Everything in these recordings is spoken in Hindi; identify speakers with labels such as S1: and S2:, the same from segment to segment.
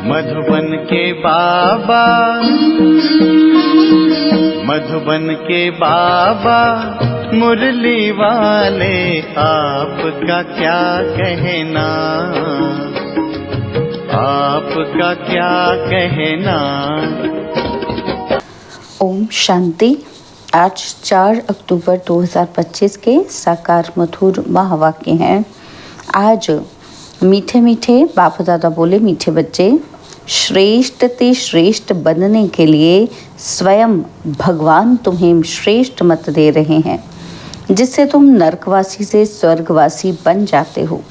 S1: मधुबन के बाबा, मधुबन के बाबा मुरली वाले, आपका क्या कहना, आपका क्या कहना।
S2: ओम शांति। आज 4 अक्टूबर 2025 के साकार मधुर महावाक्य हैं। आज मीठे मीठे बाप दादा बोले, मीठे बच्चे, श्रेष्ठ ते श्रेष्ठ बनने के लिए स्वयं भगवान तुम्हें श्रेष्ठ मत दे रहे हैं, जिससे तुम नरकवासी से स्वर्गवासी बन जाते हो।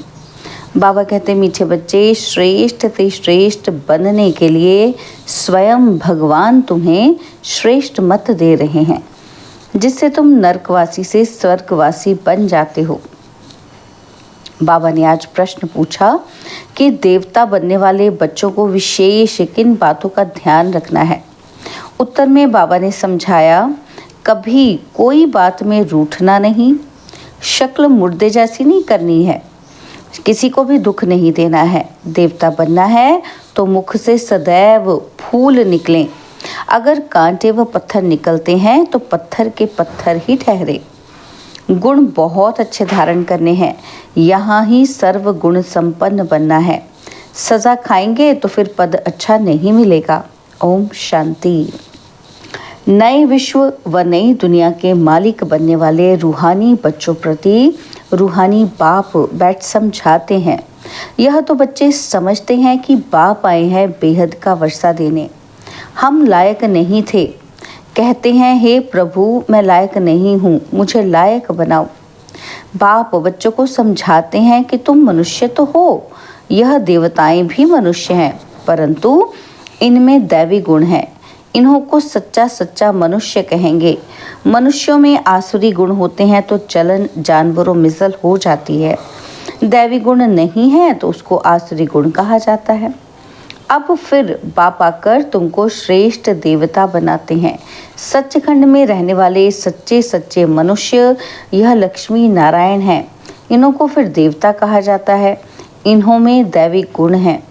S2: बाबा कहते, मीठे बच्चे, श्रेष्ठ ते श्रेष्ठ बनने के लिए स्वयं भगवान तुम्हें श्रेष्ठ मत दे रहे हैं, जिससे तुम नरकवासी से स्वर्गवासी बन जाते हो। बाबा ने आज प्रश्न पूछा कि देवता बनने वाले बच्चों को विशेष किन बातों का ध्यान रखना है। उत्तर में बाबा ने समझाया, कभी कोई बात में रूठना नहीं, शक्ल मुर्दे जैसी नहीं करनी है, किसी को भी दुख नहीं देना है। देवता बनना है तो मुख से सदैव फूल निकलें। अगर कांटे व पत्थर निकलते हैं तो पत्थर के पत्थर ही ठहरे। गुण बहुत अच्छे धारण करने हैं, यहाँ ही सर्व गुण संपन्न बनना है। सजा खाएंगे तो फिर पद अच्छा नहीं मिलेगा। ओम शांति। नए विश्व व नई दुनिया के मालिक बनने वाले रूहानी बच्चों प्रति रूहानी बाप बैठ समझाते हैं। यह तो बच्चे समझते हैं कि बाप आए हैं बेहद का वर्षा देने। हम लायक नहीं थे, कहते हैं, हे प्रभु मैं लायक नहीं हूँ, मुझे लायक बनाओ। बाप बच्चों को समझाते हैं कि तुम मनुष्य तो हो, यह देवताएं भी मनुष्य हैं, परंतु इनमें दैवी गुण हैं। इन्हों को सच्चा सच्चा मनुष्य कहेंगे। मनुष्यों में आसुरी गुण होते हैं तो चलन जानवरों मिसल हो जाती है। दैवी गुण नहीं है तो उसको आसुरी गुण कहा जाता है। अब फिर बाप आकर तुमको श्रेष्ठ देवता बनाते हैं। सच्चखंड में रहने वाले सच्चे सच्चे मनुष्य यह लक्ष्मी नारायण हैं। इन्हों को फिर देवता कहा जाता है। इन्हों में दैवी गुण हैं।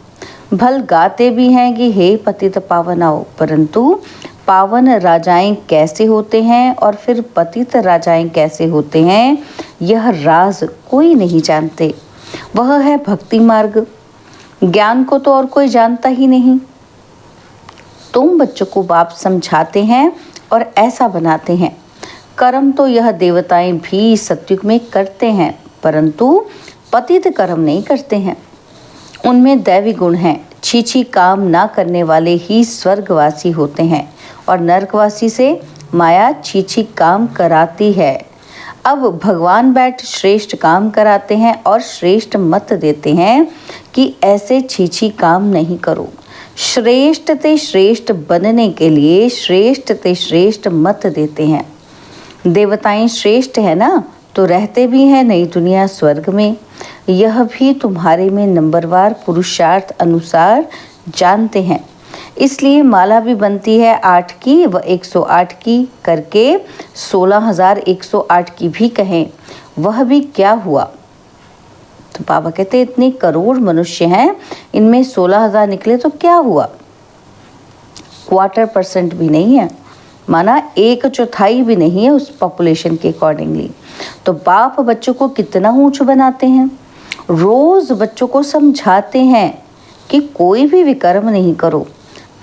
S2: भल गाते भी हैं कि हे पतित पावन आओ, परंतु पावन राजाएं कैसे होते हैं और फिर पतित राजाएं कैसे होते हैं, यह राज कोई नहीं जानते। वह है भक्ति मार्ग। ज्ञान को तो और कोई जानता ही नहीं। तुम बच्चों को बाप समझाते हैं और ऐसा बनाते हैं। कर्म तो यह देवताएं भी सतयुग में करते हैं, परंतु पतित कर्म नहीं करते हैं। उनमें दैवी गुण हैं। छीछी काम ना करने वाले ही स्वर्गवासी होते हैं और नरकवासी से माया छीछी काम कराती है। अब भगवान बैठ श्रेष्ठ काम कराते हैं और श्रेष्ठ मत देते हैं कि ऐसे छीछी काम नहीं करो। श्रेष्ठ ते श्रेष्ठ बनने के लिए श्रेष्ठ ते श्रेष्ठ मत देते हैं। देवताएं श्रेष्ठ है ना, तो रहते भी हैं नई दुनिया स्वर्ग में। यह भी तुम्हारे में नंबरवार पुरुषार्थ अनुसार जानते हैं। इसलिए माला भी बनती है 8 की व 108 की करके 16,108 की भी कहें। वह भी क्या हुआ? तो बाबा कहते, इतने करोड़ मनुष्य हैं, इनमें 16,000 निकले तो क्या हुआ? 1/4% भी नहीं है, माना 1/4 भी नहीं है उस पॉपुलेशन के अकॉर्डिंगली। तो बाप बच्चों को कितना ऊंच बनाते हैं। रोज बच्चों को समझाते हैं कि कोई भी विकर्म नहीं करो।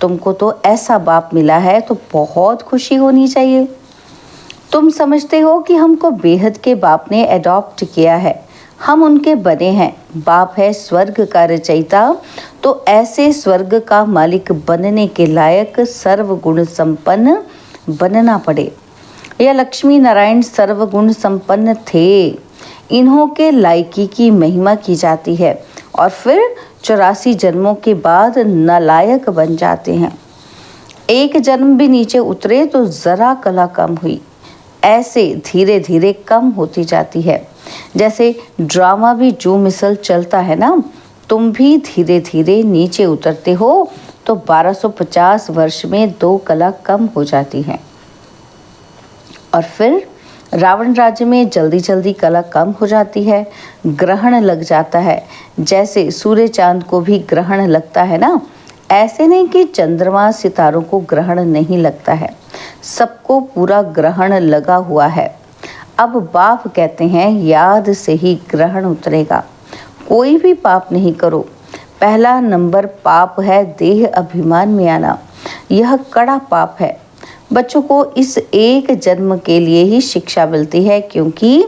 S2: तुमको तो ऐसा बाप मिला है तो बहुत खुशी होनी चाहिए। तुम समझते हो कि हमको बेहद के बाप ने अडॉप्ट किया है, हम उनके बने हैं। बाप है स्वर्ग का रचयिता, तो ऐसे स्वर्ग का मालिक बनने के लायक सर्वगुण संपन्न बनना पड़े। यह लक्ष्मी नारायण सर्वगुण संपन्न थे। इन्हों के लायकी की महिमा की जाती है और फिर 84 जन्मों के बाद नालायक बन जाते हैं। एक जन्म भी नीचे उतरे तो जरा कला कम हुई, ऐसे धीरे धीरे कम होती जाती है। जैसे ड्रामा भी जो मिसल चलता है ना, तुम भी धीरे धीरे नीचे उतरते हो तो 1250 वर्ष में 2 कला कम हो जाती है। और फिर रावण राज्य में जल्दी जल्दी कला कम हो जाती है, ग्रहण लग जाता है। जैसे सूर्य चांद को भी ग्रहण लगता है ना, ऐसे नहीं कि चंद्रमा सितारों को ग्रहण नहीं लगता है, सबको पूरा ग्रहण लगा हुआ है। अब बाप कहते हैं याद से ही ग्रहण उतरेगा। कोई भी पाप नहीं करो। पहला नंबर पाप है देह अभिमान में आना। यह कड़ा पाप है। बच्चों को इस एक जन्म के लिए ही शिक्षा मिलती है, क्योंकि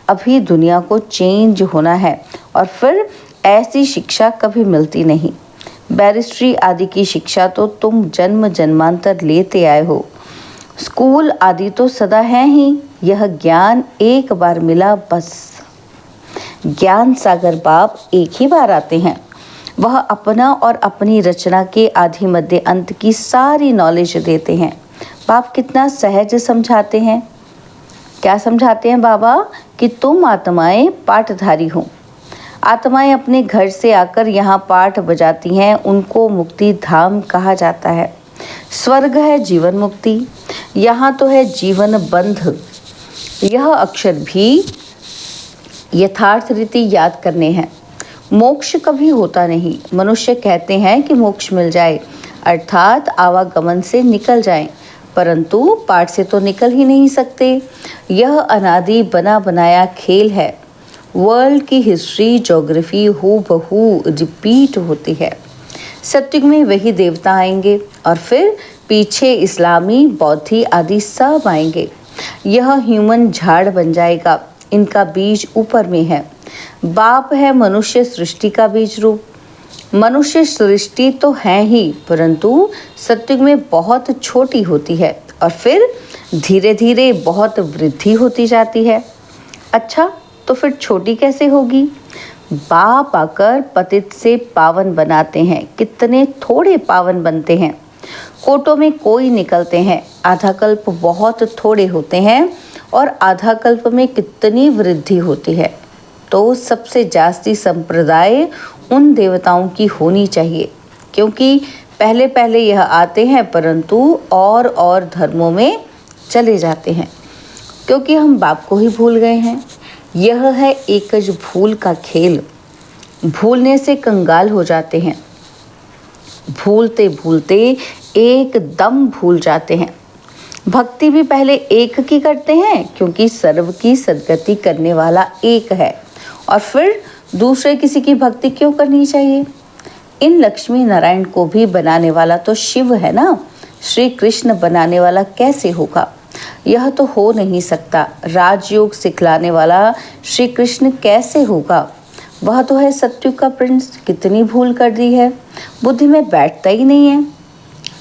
S2: अभी दुनिया को चेंज होना है और फिर ऐसी शिक्षा कभी मिलती नहीं। बैरिस्ट्री आदि की शिक्षा तो तुम जन्म जन्मांतर लेते आए हो। स्कूल आदि तो सदा है ही। यह ज्ञान एक बार मिला बस। ज्ञान सागर बाप एक ही बार आते हैं। वह अपना और अपनी रचना के आदि मध्य अंत की सारी नॉलेज देते हैं। बाप कितना सहज समझाते हैं। क्या समझाते हैं बाबा? कि तुम आत्माएं पाठधारी हो। आत्माएं अपने घर से आकर यहाँ पाठ बजाती हैं, उनको मुक्ति धाम कहा जाता है। स्वर्ग है जीवन मुक्ति, यहाँ तो है जीवन बंध। यह अक्षर भी यथार्थ रीति याद करने हैं। मोक्ष कभी होता नहीं। मनुष्य कहते हैं कि मोक्ष मिल जाए, अर्थात आवागमन से निकल जाएं, परंतु पाठ से तो निकल ही नहीं सकते। यह अनादि बना बनाया खेल है। वर्ल्ड की हिस्ट्री ज्योग्राफी हूबहू रिपीट होती है। सत्युग में वही देवता आएंगे और फिर पीछे इस्लामी बौद्धी आदि सब आएंगे। यह ह्यूमन झाड़ बन जाएगा। इनका बीज ऊपर में है। बाप है मनुष्य सृष्टि का बीज रूप। मनुष्य सृष्टि तो है ही, परंतु सत्युग में बहुत छोटी होती है और फिर धीरे धीरे बहुत वृद्धि होती जाती है। अच्छा, तो फिर छोटी कैसे होगी? बाप आकर पतित से पावन बनाते हैं। कितने थोड़े पावन बनते हैं। कोटों में कोई निकलते हैं। आधा कल्प बहुत थोड़े होते हैं और आधा कल्प में कितनी वृद्धि होती है। तो सबसे जास्ती संप्रदाय उन देवताओं की होनी चाहिए, क्योंकि पहले पहले यह आते हैं परंतु और धर्मों में चले जाते हैं, क्योंकि हम बाप को ही भूल गए हैं। यह है एकज भूल का खेल। भूलने से कंगाल हो जाते हैं। भूलते भूलते एकदम भूल जाते हैं। भक्ति भी पहले एक की करते हैं, क्योंकि सर्व की सद्गति करने वाला एक है, और फिर दूसरे किसी की भक्ति क्यों करनी चाहिए? इन लक्ष्मी नारायण को भी बनाने वाला तो शिव है ना। श्री कृष्ण बनाने वाला कैसे होगा? यह तो हो नहीं सकता। राजयोग सिखलाने वाला श्री कृष्ण कैसे होगा? वह तो है सत्युग का प्रिंस। कितनी भूल कर दी है, बुद्धि में बैठता ही नहीं है।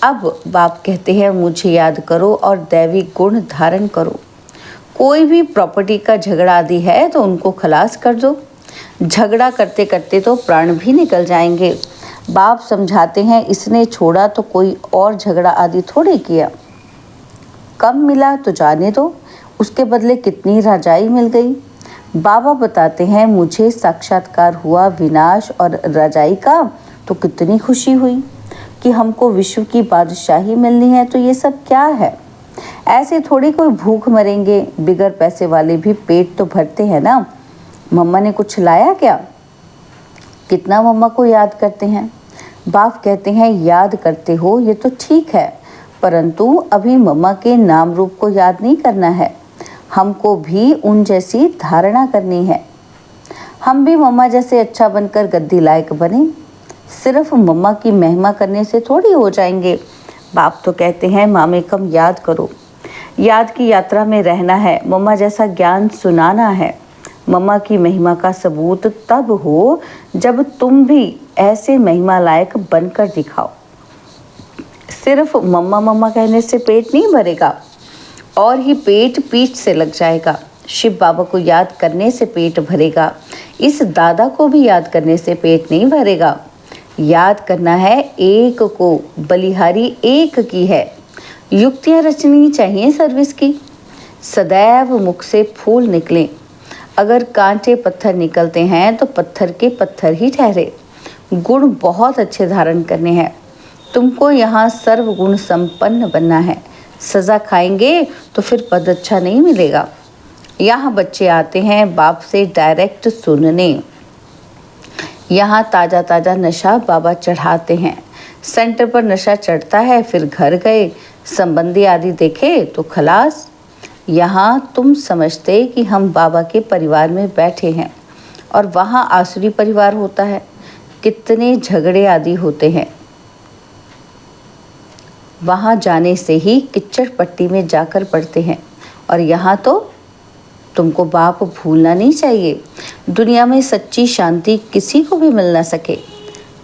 S2: अब बाप कहते हैं मुझे याद करो और दैवी गुण धारण करो। कोई भी प्रॉपर्टी का झगड़ा आदि है तो उनको खलास कर दो। झगड़ा करते करते तो प्राण भी निकल जाएंगे। बाप समझाते हैं इसने छोड़ा तो कोई और झगड़ा आदि थोड़े किया। कम मिला तो जाने दो, उसके बदले कितनी राजाई मिल गई। बाबा बताते हैं मुझे साक्षात्कार हुआ विनाश और राजाई का, तो कितनी खुशी हुई कि हमको विश्व की बादशाही मिलनी है। तो ये सब क्या है? ऐसे थोड़ी कोई भूख मरेंगे। बिगर पैसे वाले भी पेट तो भरते हैं ना। मम्मा ने कुछ लाया क्या? कितना मम्मा को याद करते हैं। बाप कहते हैं याद करते हो ये तो ठीक है, परंतु अभी मम्मा के नाम रूप को याद नहीं करना है। हमको भी उन जैसी धारणा करनी है। हम भी मम्मा जैसे अच्छा बनकर गद्दी लायक बने। सिर्फ मम्मा की महिमा करने से थोड़ी हो जाएंगे। बाप तो कहते हैं मामे कम याद करो। याद की यात्रा में रहना है। मम्मा जैसा ज्ञान सुनाना है। मम्मा की महिमा का सबूत तब हो जब तुम भी ऐसे महिमा लायक बनकर दिखाओ। सिर्फ मम्मा मम्मा कहने से पेट नहीं भरेगा, और ही पेट पीठ से लग जाएगा। शिव बाबा को याद करने से पेट भरेगा। इस दादा को भी याद करने से पेट नहीं भरेगा। याद करना है एक को, बलिहारी एक की है। युक्तियाँ रचनी चाहिए सर्विस की। सदैव मुख से फूल निकले। अगर कांटे पत्थर निकलते हैं तो पत्थर के पत्थर ही ठहरे। गुण बहुत अच्छे धारण करने हैं। तुमको यहाँ सर्व गुण संपन्न बनना है। सज़ा खाएंगे तो फिर पद अच्छा नहीं मिलेगा। यहाँ बच्चे आते हैं बाप से डायरेक्ट सुनने। यहाँ ताज़ा ताज़ा नशा बाबा चढ़ाते हैं। सेंटर पर नशा चढ़ता है, फिर घर गए, संबंधी आदि देखे तो खलास। यहाँ तुम समझते कि हम बाबा के परिवार में बैठे हैं और वहाँ आसुरी परिवार होता है। कितने झगड़े आदि होते हैं। वहाँ जाने से ही किच्चड़ पट्टी में जाकर पड़ते हैं। और यहाँ तो तुमको बाप भूलना नहीं चाहिए। दुनिया में सच्ची शांति किसी को भी मिल ना सके।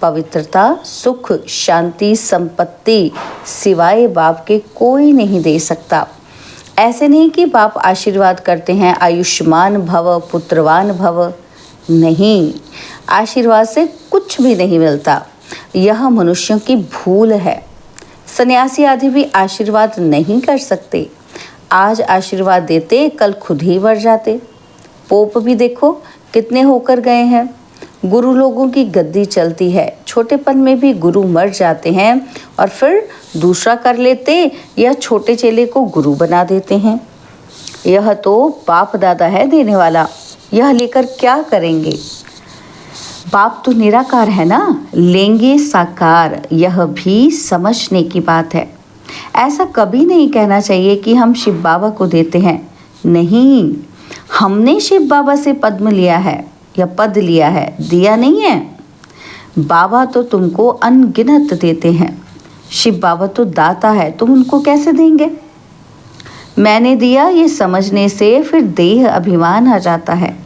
S2: पवित्रता, सुख, शांति, संपत्ति सिवाय बाप के कोई नहीं दे सकता। ऐसे नहीं कि बाप आशीर्वाद करते हैं आयुष्मान भव, पुत्रवान भव। नहीं, आशीर्वाद से कुछ भी नहीं मिलता। यह मनुष्यों की भूल है। सन्यासी आदि भी आशीर्वाद नहीं कर सकते। आज आशीर्वाद देते, कल खुद ही मर जाते। पोप भी देखो कितने होकर गए हैं। गुरु लोगों की गद्दी चलती है। छोटेपन में भी गुरु मर जाते हैं और फिर दूसरा कर लेते या छोटे चेले को गुरु बना देते हैं। यह तो बाप दादा है देने वाला। यह लेकर क्या करेंगे? बाप तो निराकार है ना, लेंगे साकार। यह भी समझने की बात है। ऐसा कभी नहीं कहना चाहिए कि हम शिव बाबा को देते हैं। नहीं, हमने शिव बाबा से पद्म लिया है या पद लिया है, दिया नहीं है। बाबा तो तुमको अनगिनत देते हैं। शिव बाबा तो दाता है, तुम उनको कैसे देंगे? मैंने दिया ये समझने से फिर देह अभिमान आ जाता है।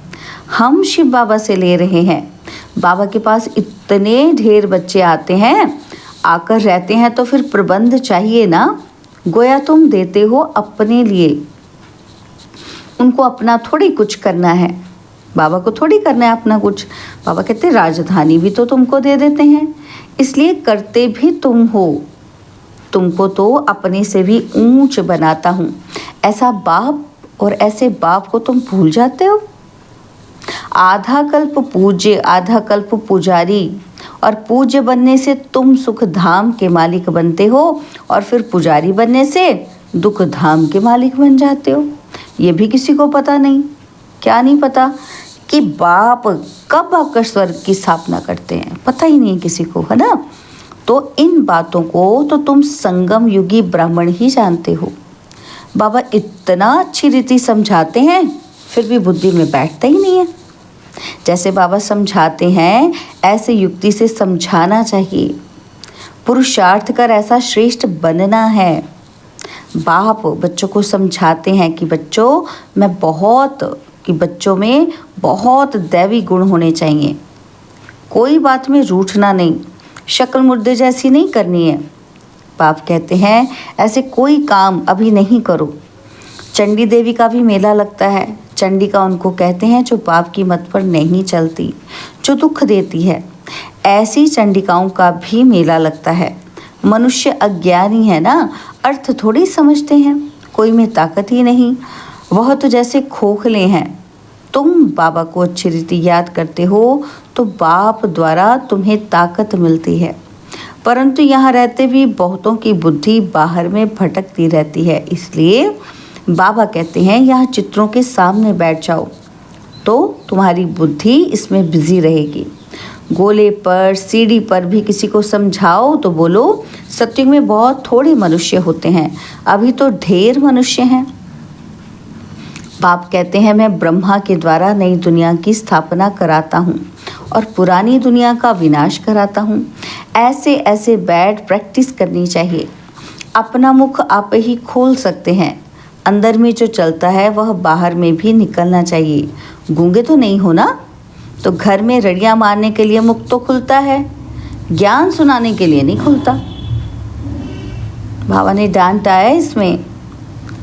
S2: हम शिव बाबा से ले रहे हैं। बाबा के पास इतने ढेर बच्चे आते हैं, आकर रहते हैं, तो फिर प्रबंध चाहिए ना। गोया तुम देते हो अपने लिए, उनको अपना थोड़ी कुछ करना है। बाबा को थोड़ी करना है अपना कुछ। बाबा कहते राजधानी भी तो तुमको दे देते हैं, इसलिए करते भी तुम हो। तुमको तो अपने से भी ऊंच बनाता हूँ। ऐसा बाप और ऐसे बाप को तुम भूल जाते हो। आधा कल्प पूज्य, आधा कल्प पुजारी, और पूज्य बनने से तुम सुख धाम के मालिक बनते हो और फिर पुजारी बनने से दुख धाम के मालिक बन जाते हो। ये भी किसी को पता नहीं। क्या नहीं पता कि बाप कब आकर स्वर्ग की स्थापना करते हैं, पता ही नहीं किसी को, है ना। तो इन बातों को तो तुम संगम युगी ब्राह्मण ही जानते हो। बाबा इतना अच्छी रीति समझाते हैं, फिर भी बुद्धि में बैठता ही नहीं है। जैसे बाबा समझाते हैं ऐसे युक्ति से समझाना चाहिए। पुरुषार्थ कर ऐसा श्रेष्ठ बनना है। बाप बच्चों को समझाते हैं कि बच्चों में बहुत दैवी गुण होने चाहिए। कोई बात में रूठना नहीं, शक्ल मुर्दे जैसी नहीं करनी है। बाप कहते हैं ऐसे कोई काम अभी नहीं करो। चंडी देवी का भी मेला लगता है। चंडिका उनको कहते हैं जो बाप की मत पर नहीं चलती, जो दुख देती है। ऐसी चंडिकाओं का भी मेला लगता है। मनुष्य अज्ञानी है ना, अर्थ थोड़ी समझते हैं। कोई में ताकत ही नहीं, वह तो जैसे खोखले हैं। तुम बाबा को अच्छी रीति याद करते हो तो बाप द्वारा तुम्हें ताकत मिलती है। परंतु यहाँ रहते भी बहुतों की बुद्धि बाहर में भटकती रहती है। इसलिए बाबा कहते हैं यहाँ चित्रों के सामने बैठ जाओ तो तुम्हारी बुद्धि इसमें बिजी रहेगी। गोले पर, सीढ़ी पर भी किसी को समझाओ तो बोलो सत्युग में बहुत थोड़े मनुष्य होते हैं, अभी तो ढेर मनुष्य हैं। बाप कहते हैं मैं ब्रह्मा के द्वारा नई दुनिया की स्थापना कराता हूँ और पुरानी दुनिया का विनाश कराता हूँ। ऐसे ऐसे बैठ प्रैक्टिस करनी चाहिए। अपना मुख आप ही खोल सकते हैं। अंदर में जो चलता है वह बाहर में भी निकलना चाहिए। गूंगे तो नहीं हो ना, तो घर में रड़ियाँ मारने के लिए मुख तो खुलता है, ज्ञान सुनाने के लिए नहीं खुलता। बाबा ने डांटा है इसमें।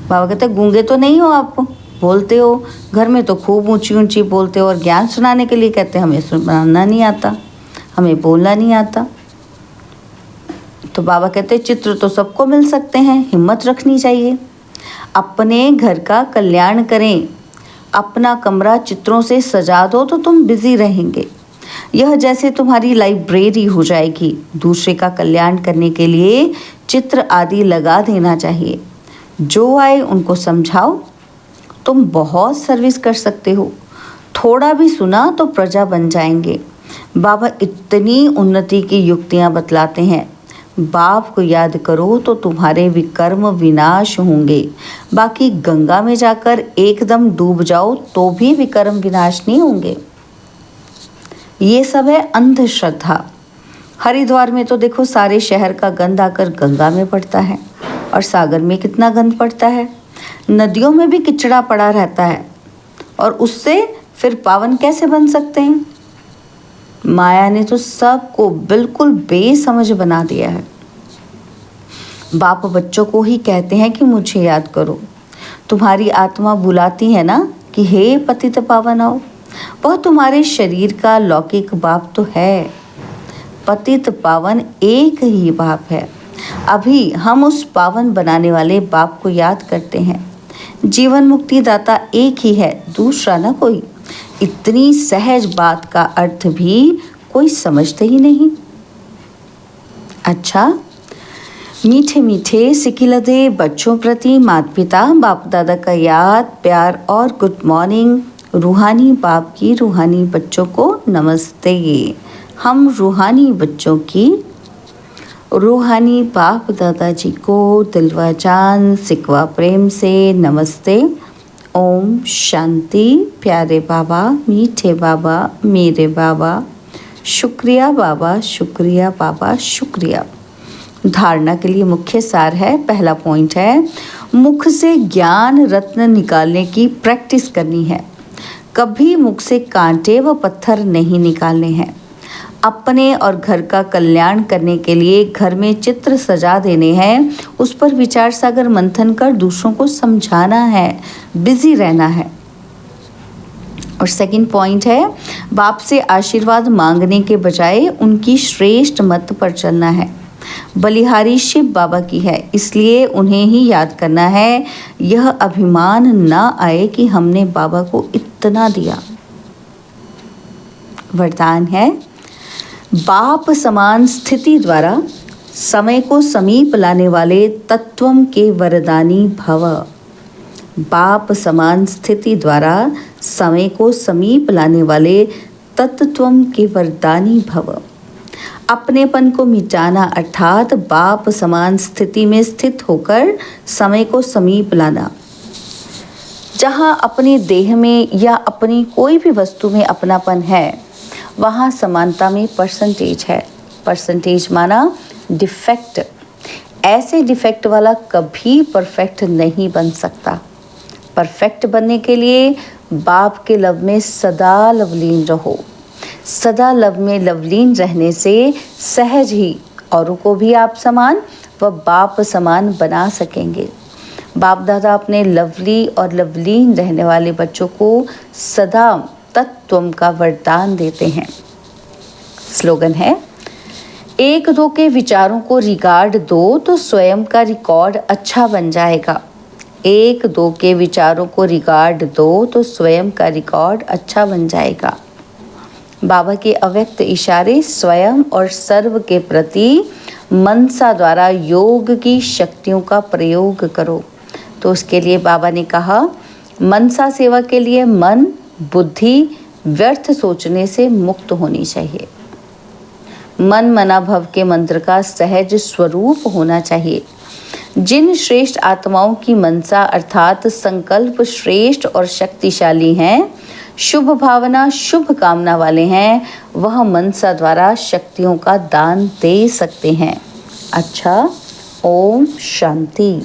S2: बाबा कहते गूंगे तो नहीं हो आप, बोलते हो घर में तो खूब ऊंची ऊंची बोलते हो, और ज्ञान सुनाने के लिए कहते हमें सुनाना नहीं आता, हमें बोलना नहीं आता। तो बाबा कहते चित्र तो सबको मिल सकते हैं, हिम्मत रखनी चाहिए। अपने घर का कल्याण करें। अपना कमरा चित्रों से सजा दो तो तुम बिजी रहेंगे। यह जैसे तुम्हारी लाइब्रेरी हो जाएगी। दूसरे का कल्याण करने के लिए चित्र आदि लगा देना चाहिए। जो आए उनको समझाओ। तुम बहुत सर्विस कर सकते हो। थोड़ा भी सुना तो प्रजा बन जाएंगे। बाबा इतनी उन्नति की युक्तियाँ बतलाते हैं। बाप को याद करो तो तुम्हारे विकर्म विनाश होंगे। बाकी गंगा में जाकर एकदम डूब जाओ तो भी विकर्म विनाश नहीं होंगे। ये सब है अंधश्रद्धा। हरिद्वार में तो देखो सारे शहर का गंद आकर गंगा में पड़ता है, और सागर में कितना गंद पड़ता है। नदियों में भी किचड़ा पड़ा रहता है, और उससे फिर पावन कैसे बन सकते हैं। माया ने तो सबको बिल्कुल बेसमझ बना दिया है। बाप बच्चों को ही कहते हैं कि मुझे याद करो। तुम्हारी आत्मा बुलाती है ना कि हे पतित पावन आओ। वह तुम्हारे शरीर का लौकिक बाप तो है। पतित पावन एक ही बाप है। अभी हम उस पावन बनाने वाले बाप को याद करते हैं। जीवन मुक्ति दाता एक ही है, दूसरा ना कोई। इतनी सहज बात का अर्थ भी कोई समझते ही नहीं। अच्छा, मीठे मीठे सिकिलदे बच्चों प्रति माता पिता बाप दादा का याद, प्यार और गुड मॉर्निंग। रूहानी बाप की रूहानी बच्चों को नमस्ते। हम रूहानी बच्चों की रूहानी बाप दादाजी को दिलवा जान सिकवा प्रेम से नमस्ते। ओम शांति। प्यारे बाबा, मीठे बाबा, मेरे बाबा, शुक्रिया बाबा, शुक्रिया बाबा, शुक्रिया। धारणा के लिए मुख्य सार है। पहला पॉइंट है, मुख से ज्ञान रत्न निकालने की प्रैक्टिस करनी है। कभी मुख से कांटे व पत्थर नहीं निकालने हैं। अपने और घर का कल्याण करने के लिए घर में चित्र सजा देने हैं, उस पर विचार सागर मंथन कर दूसरों को समझाना है, बिजी रहना है। और सेकंड पॉइंट है, बाप से आशीर्वाद मांगने के बजाय उनकी श्रेष्ठ मत पर चलना है। बलिहारी शिव बाबा की है, इसलिए उन्हें ही याद करना है। यह अभिमान ना आए कि हमने बाबा को इतना दिया। वरदान है, बाप समान स्थिति द्वारा समय को समीप लाने वाले तत्वम के वरदानी भव। बाप समान स्थिति द्वारा समय को समीप लाने वाले तत्वम के वरदानी भव। अपनेपन को मिटाना अर्थात बाप समान स्थिति में स्थित होकर समय को समीप लाना। जहाँ अपने देह में या अपनी कोई भी वस्तु में अपनापन है, वहाँ समानता में परसेंटेज है। परसेंटेज माना डिफेक्ट। ऐसे डिफेक्ट वाला कभी परफेक्ट नहीं बन सकता। परफेक्ट बनने के लिए बाप के लव में सदा लवलीन रहो। सदा लव में लवलीन रहने से सहज ही औरों को भी आप समान व बाप समान बना सकेंगे। बाप दादा अपने लवली और लवलीन रहने वाले बच्चों को सदा तत्वम का वरदान देते हैं। स्लोगन है, एक दो के विचारों को रिकॉर्ड दो तो स्वयं का रिकॉर्ड अच्छा बन जाएगा। एक दो के विचारों को रिकॉर्ड दो तो स्वयं का रिकॉर्ड अच्छा बन जाएगा। बाबा के अव्यक्त इशारे स्वयं और सर्व के प्रति मनसा द्वारा योग की शक्तियों का प्रयोग करो। तो उसके लिए बाबा ने कहा, मनसा सेवा के लिए मन बुद्धि व्यर्थ सोचने से मुक्त होनी चाहिए। मन मना भव के मंत्र का सहज स्वरूप होना चाहिए। जिन श्रेष्ठ आत्माओं की मनसा अर्थात संकल्प श्रेष्ठ और शक्तिशाली हैं, शुभ भावना शुभ कामना वाले हैं, वह मनसा द्वारा शक्तियों का दान दे सकते हैं। अच्छा, ओम शांति।